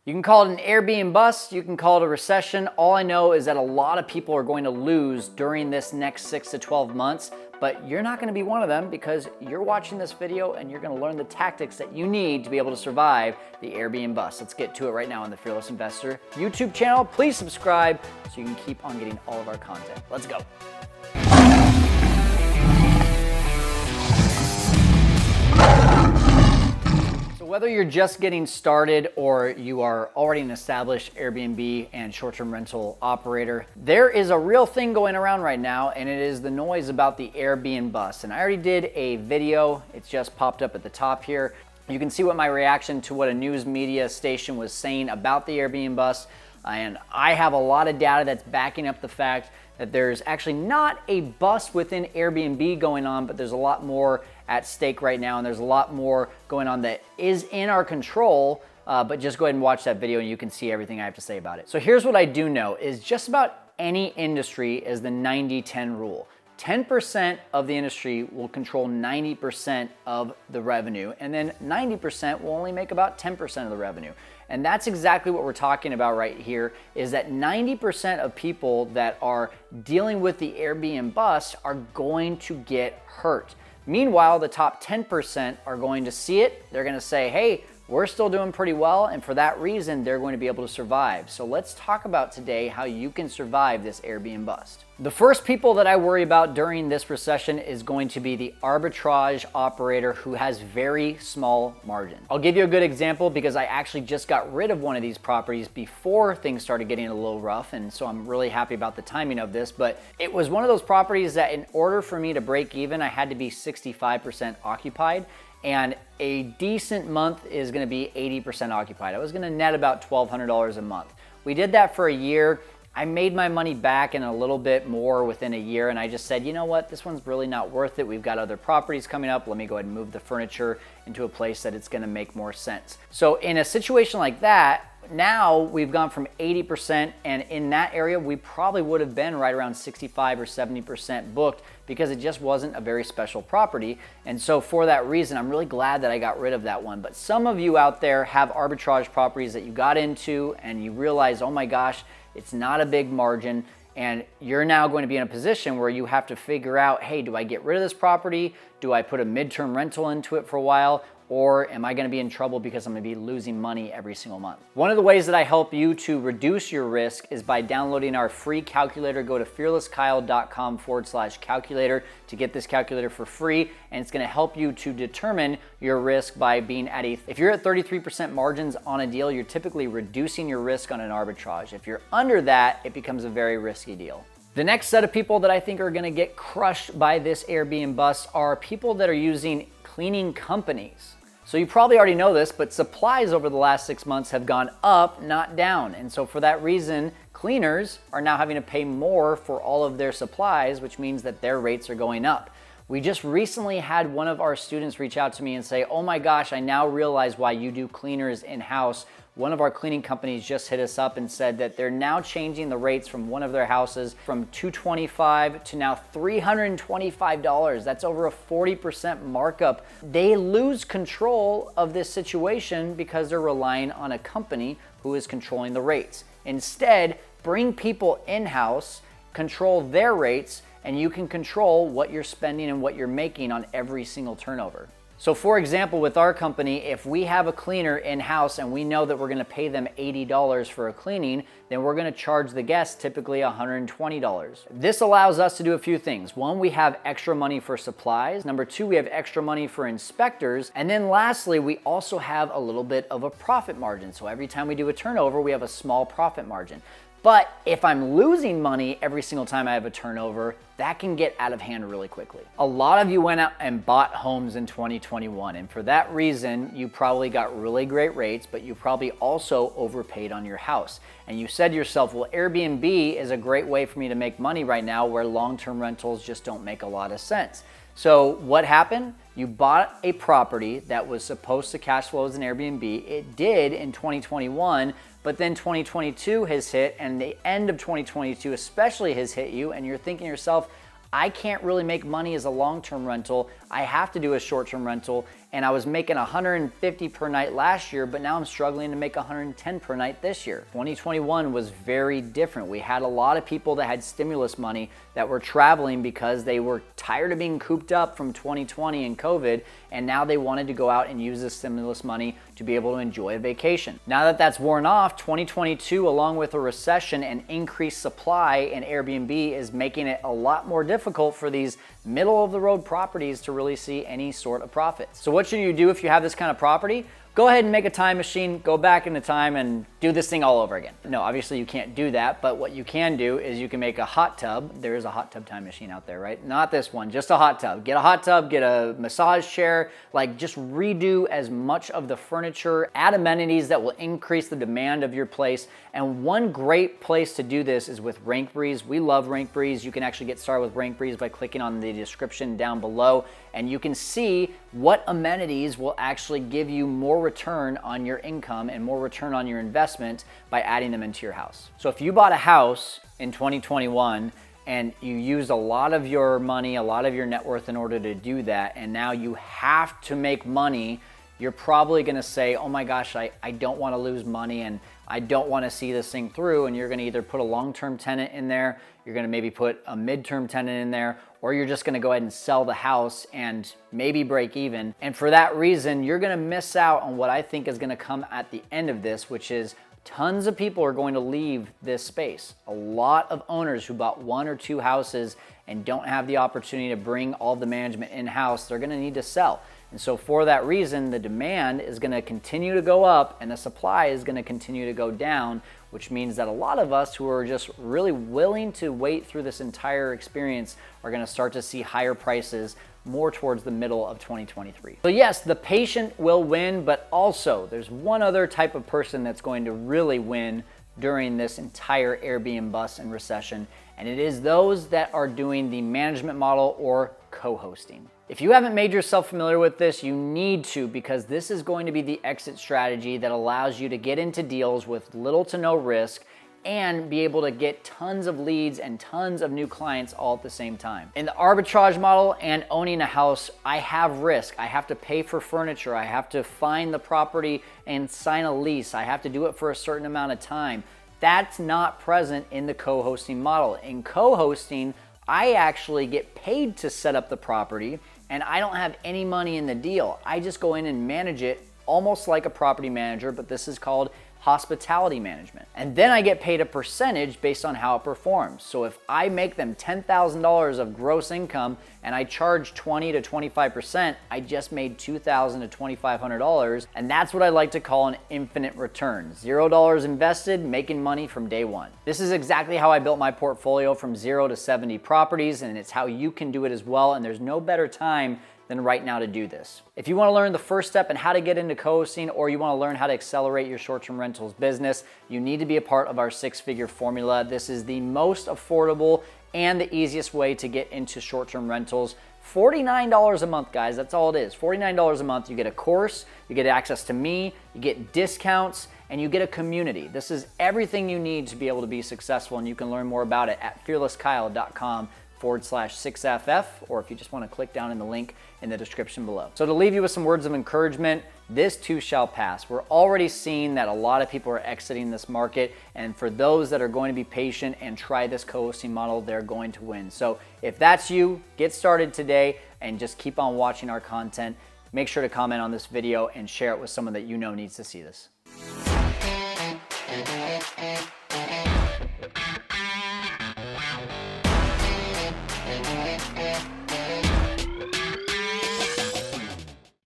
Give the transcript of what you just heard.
You can call it an Airbnbust, you can call it a recession. All I know is that a lot of people are going to lose during this next 6 to 12 months, but you're not gonna be one of them because you're watching this video and you're gonna learn the tactics that you need to be able to survive the Airbnbust. Let's get to it right now on the Fearless Investor YouTube channel. Please subscribe so you can keep on getting all of our content. Let's go. Whether you're just getting started or you are already an established Airbnb and short-term rental operator, there is a real thing going around right now, and it is the noise about the Airbnbust. And I already did a video, it's just popped up at the top here. You can see what my reaction to what a news media station was saying about the Airbnbust. And I have a lot of data that's backing up the fact that there's actually not a bust within Airbnb going on, but there's a lot more at stake right now, and there's a lot more going on that is in our control, but just go ahead and watch that video and you can see everything I have to say about it. So here's what I do know is just about any industry is the 90-10 rule. 10% of the industry will control 90% of the revenue, and then 90% will only make about 10% of the revenue. And that's exactly what we're talking about right here, is that 90% of people that are dealing with the Airbnbust are going to get hurt. Meanwhile, the top 10% are going to see it. They're going to say, hey, we're still doing pretty well, and for that reason, they're going to be able to survive. So let's talk about today how you can survive this Airbnbust. The first people that I worry about during this recession is going to be the arbitrage operator who has very small margins. I'll give you a good example because I actually just got rid of one of these properties before things started getting a little rough, and so I'm really happy about the timing of this, but it was one of those properties that in order for me to break even, I had to be 65% occupied. And a decent month is gonna be 80% occupied. I was gonna net about $1,200 a month. We did that for a year. I made my money back and a little bit more within a year, and I just said, you know what, this one's really not worth it. We've got other properties coming up. Let me go ahead and move the furniture into a place that it's gonna make more sense. So in a situation like that, now we've gone from 80%, and in that area, we probably would have been right around 65 or 70% booked because it just wasn't a very special property. And so for that reason, I'm really glad that I got rid of that one. But some of you out there have arbitrage properties that you got into and you realize, oh my gosh, it's not a big margin. And you're now going to be in a position where you have to figure out, hey, do I get rid of this property? Do I put a midterm rental into it for a while? Or am I gonna be in trouble because I'm gonna be losing money every single month? One of the ways that I help you to reduce your risk is by downloading our free calculator. Go to fearlesskyle.com/calculator to get this calculator for free, and it's gonna help you to determine your risk by being at if you're at 33% margins on a deal, you're typically reducing your risk on an arbitrage. If you're under that, it becomes a very risky deal. The next set of people that I think are gonna get crushed by this Airbnbust are people that are using cleaning companies. So you probably already know this, but supplies over the last 6 months have gone up, not down. And so for that reason, cleaners are now having to pay more for all of their supplies, which means that their rates are going up. We just recently had one of our students reach out to me and say, oh my gosh, I now realize why you do cleaners in-house. One of our cleaning companies just hit us up and said that they're now changing the rates from one of their houses from $225 to now $325. That's over a 40% markup. They lose control of this situation because they're relying on a company who is controlling the rates. Instead, bring people in-house, control their rates, and you can control what you're spending and what you're making on every single turnover. So for example, with our company, if we have a cleaner in-house and we know that we're gonna pay them $80 for a cleaning, then we're gonna charge the guest typically $120. This allows us to do a few things. One, we have extra money for supplies. Number two, we have extra money for inspectors. And then lastly, we also have a little bit of a profit margin. So every time we do a turnover, we have a small profit margin. But if I'm losing money every single time I have a turnover, that can get out of hand really quickly. A lot of you went out and bought homes in 2021, and for that reason, you probably got really great rates, but you probably also overpaid on your house. And you said to yourself, well, Airbnb is a great way for me to make money right now where long-term rentals just don't make a lot of sense. So what happened? You bought a property that was supposed to cash flow as an Airbnb. It did in 2021, but then 2022 has hit, and the end of 2022 especially has hit you, and you're thinking to yourself, I can't really make money as a long-term rental. I have to do a short-term rental, and I was making 150 per night last year, but now I'm struggling to make 110 per night this year. 2021 was very different. We had a lot of people that had stimulus money that were traveling because they were tired of being cooped up from 2020 and COVID, and now they wanted to go out and use this stimulus money to be able to enjoy a vacation. Now that that's worn off, 2022, along with a recession and increased supply in Airbnb, is making it a lot more difficult for these middle of the road properties to really see any sort of profits. So what should you do if you have this kind of property? Go ahead and make a time machine, go back into time and do this thing all over again. No, obviously you can't do that, but what you can do is you can make a hot tub. There is a hot tub time machine out there, right? Not this one, just a hot tub. Get a hot tub, get a massage chair, like just redo as much of the furniture, add amenities that will increase the demand of your place. And one great place to do this is with RankBreeze. We love RankBreeze. You can actually get started with RankBreeze by clicking on the description down below, and you can see what amenities will actually give you more return on your income and more return on your investment by adding them into your house. So if you bought a house in 2021 and you used a lot of your money, a lot of your net worth in order to do that, and now you have to make money, you're probably gonna say, oh my gosh, I don't wanna lose money and I don't wanna see this thing through, and you're gonna either put a long-term tenant in there, you're gonna maybe put a mid-term tenant in there, or you're just gonna go ahead and sell the house and maybe break even. And for that reason, you're gonna miss out on what I think is gonna come at the end of this, which is tons of people are going to leave this space. A lot of owners who bought 1 or 2 houses and don't have the opportunity to bring all the management in-house, they're gonna need to sell. And so for that reason, the demand is gonna continue to go up and the supply is gonna continue to go down, which means that a lot of us who are just really willing to wait through this entire experience are gonna start to see higher prices more towards the middle of 2023. So yes, the patient will win, but also there's one other type of person that's going to really win during this entire Airbnbust and recession, and it is those that are doing the management model or co-hosting. If you haven't made yourself familiar with this, you need to, because this is going to be the exit strategy that allows you to get into deals with little to no risk and be able to get tons of leads and tons of new clients all at the same time. In the arbitrage model and owning a house, I have risk. I have to pay for furniture. I have to find the property and sign a lease. I have to do it for a certain amount of time. That's not present in the co-hosting model. In co-hosting, I actually get paid to set up the property and I don't have any money in the deal. I just go in and manage it almost like a property manager, but this is called hospitality management. And then I get paid a percentage based on how it performs. So if I make them $10,000 of gross income and I charge 20 to 25%, I just made $2,000 to $2,500. And that's what I like to call an infinite return. $0 invested, making money from day one. This is exactly how I built my portfolio from 0 to 70 properties, and it's how you can do it as well. And there's no better time than right now to do this. If you want to learn the first step in how to get into co-hosting, or you want to learn how to accelerate your short-term rentals business, you need to be a part of our 6-figure formula. This is the most affordable and the easiest way to get into short-term rentals. $49 a month, guys, that's all it is. $49 a month, you get a course, you get access to me, you get discounts, and you get a community. This is everything you need to be able to be successful, and you can learn more about it at fearlesskyle.com/6FF, or if you just want to click down in the link in the description below. So to leave you with some words of encouragement, this too shall pass. We're already seeing that a lot of people are exiting this market, and for those that are going to be patient and try this co-hosting model, they're going to win. So if that's you, get started today and just keep on watching our content. Make sure to comment on this video and share it with someone that you know needs to see this.